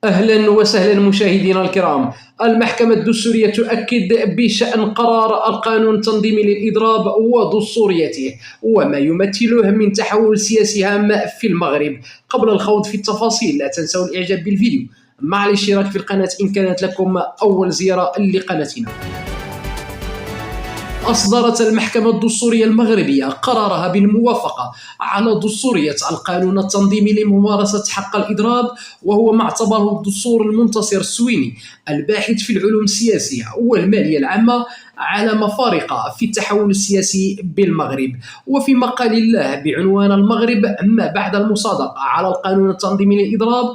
أهلا وسهلا مشاهدينا الكرام. المحكمة الدستورية تؤكد بشأن قرار القانون التنظيمي للإضراب ودستوريته وما يمثله من تحول سياسي هام في المغرب. قبل الخوض في التفاصيل لا تنسوا الإعجاب بالفيديو مع الاشتراك في القناة إن كانت لكم أول زيارة لقناتنا. أصدرت المحكمة الدستورية المغربية قرارها بالموافقة على دستورية القانون التنظيمي لممارسة حق الإضراب، وهو ما اعتبره الدستور المنتصر السويني الباحث في العلوم السياسية والمالية العامة علامة فارقة في التحول السياسي بالمغرب. وفي مقال له بعنوان المغرب ما بعد المصادقة على القانون التنظيمي للإضراب،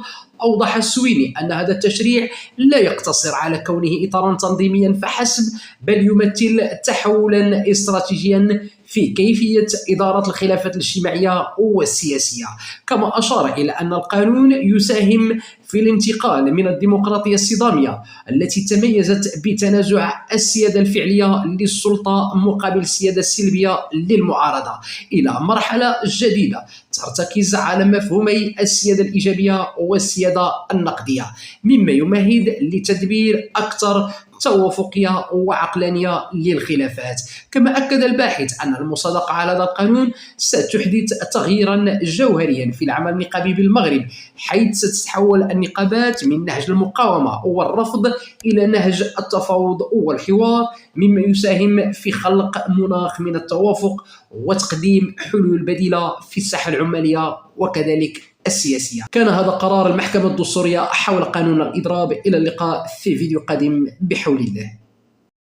أوضح السويني أن هذا التشريع لا يقتصر على كونه إطارا تنظيميا فحسب، بل يمثل تحولا استراتيجيا في كيفية إدارة الخلافات الاجتماعية والسياسية. كما أشار إلى أن القانون يساهم في الانتقال من الديمقراطية الصدامية التي تميزت بتنازع السيادة الفعلية للسلطة مقابل السيادة السلبية للمعارضة إلى مرحلة جديدة ترتكز على مفهومي السيادة الإيجابية والسيادة النقدية، مما يمهد لتدبير أكثر توافقية وعقلانية للخلافات. كما أكد الباحث أن المصادقة على هذا القانون ستحدث تغييرا جوهريا في العمل النقابي بالمغرب، حيث ستتحول النقابات من نهج المقاومة والرفض إلى نهج التفاوض والحوار، مما يساهم في خلق مناخ من التوافق وتقديم حلول بديلة في الساحة العمالية وكذلك السياسية. كان هذا قرار المحكمة الدستورية حول قانون الإضراب. إلى اللقاء في فيديو قادم بحول الله.